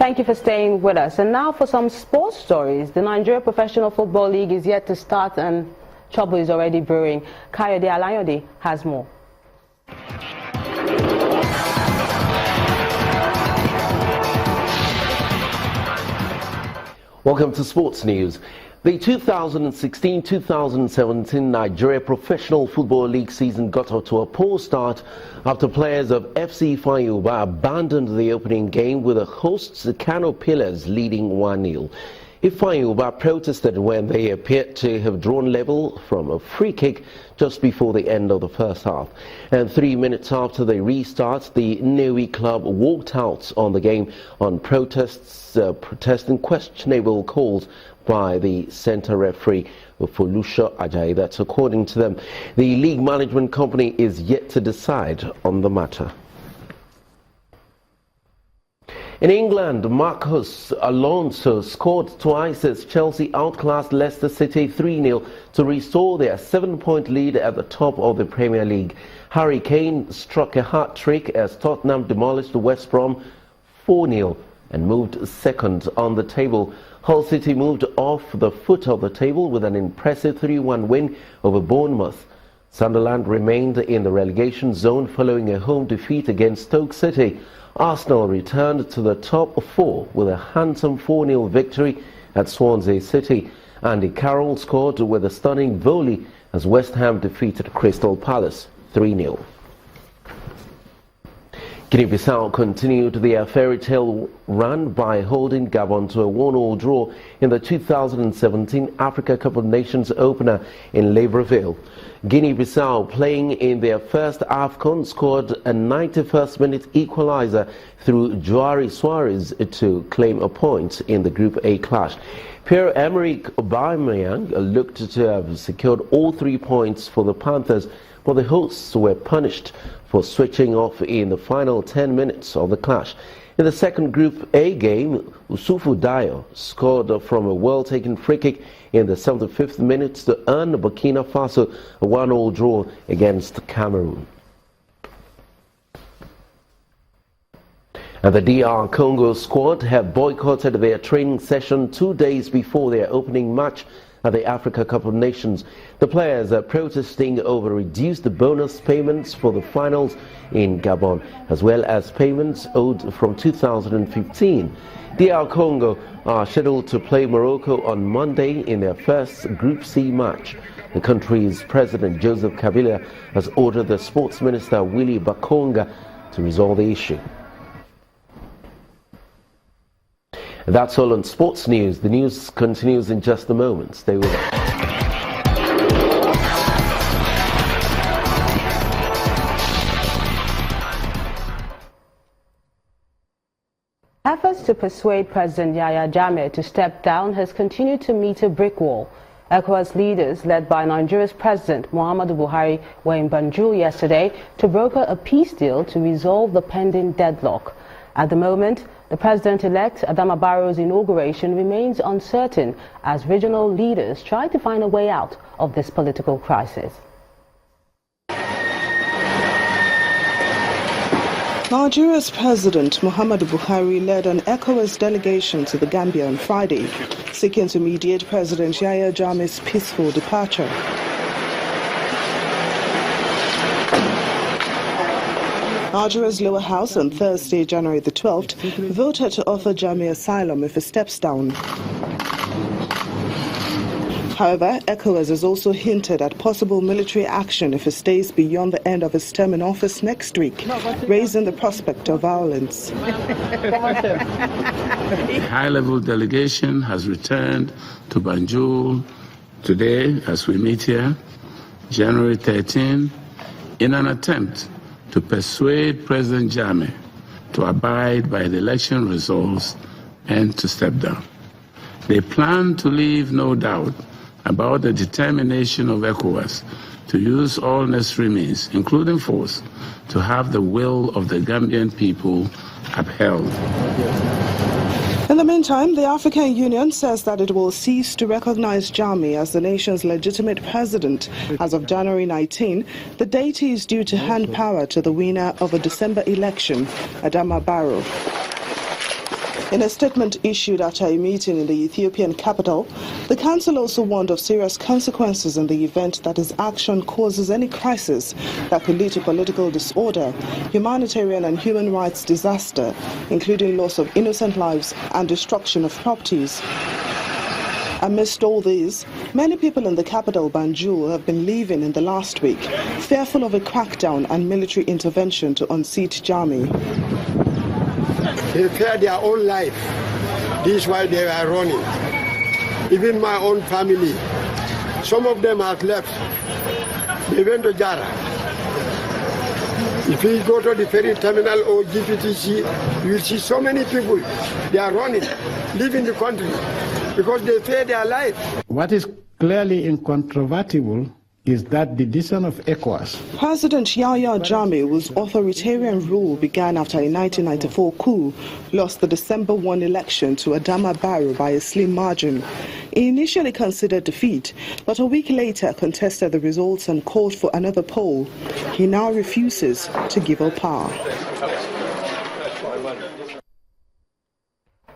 Thank you for staying with us. And now for some sports stories. The Nigeria Professional Football League is yet to start and trouble is already brewing. Kayode Alayode has more. Welcome to Sports News. The 2016-2017 Nigeria Professional Football League season got off to a poor start after players of FC Ifeanyi abandoned the opening game with the hosts, the Kano Pillars, leading 1-0. Ifeanyi protested when they appeared to have drawn level from a free kick just before the end of the first half. And 3 minutes after the restart, the Newi club walked out on the game on protesting questionable calls by the centre referee Folusho Ajayi. That's according to them. The league management company is yet to decide on the matter. In England, Marcos Alonso scored twice as Chelsea outclassed Leicester City 3-0 to restore their 7-point lead at the top of the Premier League. Harry Kane struck a hat-trick as Tottenham demolished West Brom 4-0 and moved second on the table. Hull City moved off the foot of the table with an impressive 3-1 win over Bournemouth. Sunderland remained in the relegation zone following a home defeat against Stoke City. Arsenal returned to the top four with a handsome 4-0 victory at Swansea City. Andy Carroll scored with a stunning volley as West Ham defeated Crystal Palace 3-0. Guinea-Bissau continued their fairy tale run by holding Gabon to a 1-1 draw in the 2017 Africa Cup of Nations opener in Libreville. Guinea-Bissau, playing in their first AFCON, scored a 91st minute equalizer through Joari Suarez to claim a point in the Group A clash. Pierre-Emerick Aubameyang looked to have secured all 3 points for the Panthers, but the hosts were punished for switching off in the final 10 minutes of the clash. In the second Group A game, Usufu Dayo scored from a well-taken free kick in the 75th minute to earn Burkina Faso a 1-1 draw against Cameroon. And the DR Congo squad have boycotted their training session 2 days before their opening match at the Africa Cup of Nations. The players are protesting over reduced bonus payments for the finals in Gabon, as well as payments owed from 2015. DR Congo are scheduled to play Morocco on Monday in their first Group C match. The country's President Joseph Kabila has ordered the Sports Minister Willy Bakonga to resolve the issue. That's all on Sports News. The news continues in just a moment. Stay with us. Efforts to persuade President Yahya Jammeh to step down has continued to meet a brick wall. ECOWAS leaders, led by Nigeria's President Muhammadu Buhari, were in Banjul yesterday to broker a peace deal to resolve the pending deadlock. At the moment, the President-elect Adama Barrow's inauguration remains uncertain as regional leaders try to find a way out of this political crisis. Nigeria's President Muhammadu Buhari led an ECOWAS delegation to the Gambia on Friday, seeking to mediate President Yahya Jammeh's peaceful departure. Nigeria's lower house on Thursday, January the 12th, voted to offer Jammeh asylum if he steps down. However, ECOWAS has also hinted at possible military action if he stays beyond the end of his term in office next week, raising the prospect of violence. A high-level delegation has returned to Banjul today as we meet here, January 13, in an attempt to persuade President Jammeh to abide by the election results and to step down. They plan to leave no doubt about the determination of ECOWAS to use all necessary means, including force, to have the will of the Gambian people upheld. In the meantime, the African Union says that it will cease to recognize Jammeh as the nation's legitimate president. As of January 19, the deity is due to hand power to the winner of a December election, Adama Barrow. In a statement issued after a meeting in the Ethiopian capital, the council also warned of serious consequences in the event that its action causes any crisis that could lead to political disorder, humanitarian and human rights disaster, including loss of innocent lives and destruction of properties. Amidst all these, many people in the capital, Banjul, have been living in the last week, fearful of a crackdown and military intervention to unseat Jammeh. They fear their own life. This is why they are running. Even my own family, some of them have left. They went to Jara. If you go to the ferry terminal or GPTC, you will see so many people. They are running, leaving the country, because they fear their life. What is clearly incontrovertible is that the decision of ECOWAS. President Yahya Jammeh, whose authoritarian rule began after a 1994 coup, lost the December 1 election to Adama Barrow by a slim margin. He initially considered defeat, but a week later contested the results and called for another poll. He now refuses to give up power.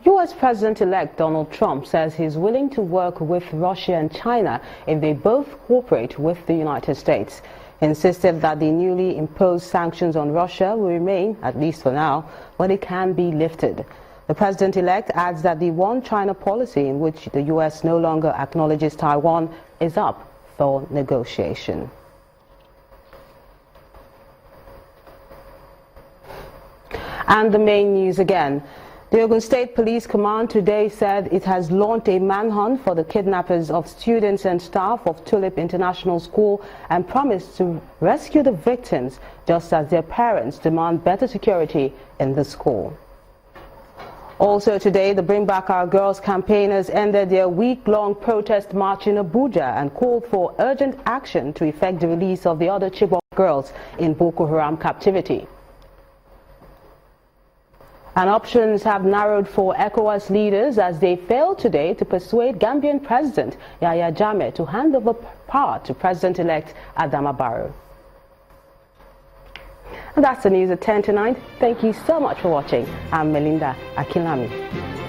U.S. President-elect Donald Trump says he's willing to work with Russia and China if they both cooperate with the United States. He insisted that the newly imposed sanctions on Russia will remain, at least for now, but it can be lifted. The president-elect adds that the one China policy, in which the U.S. no longer acknowledges Taiwan, is up for negotiation. And the main news again. The Ogun State Police Command today said it has launched a manhunt for the kidnappers of students and staff of Tulip International School and promised to rescue the victims, just as their parents demand better security in the school. Also today, the Bring Back Our Girls campaigners ended their week-long protest march in Abuja and called for urgent action to effect the release of the other Chibok girls in Boko Haram captivity. And options have narrowed for ECOWAS leaders as they failed today to persuade Gambian President Yahya Jammeh to hand over power to President-elect Adama Barrow. And that's the news at 10 tonight. Thank you so much for watching. I'm Melinda Akinlami.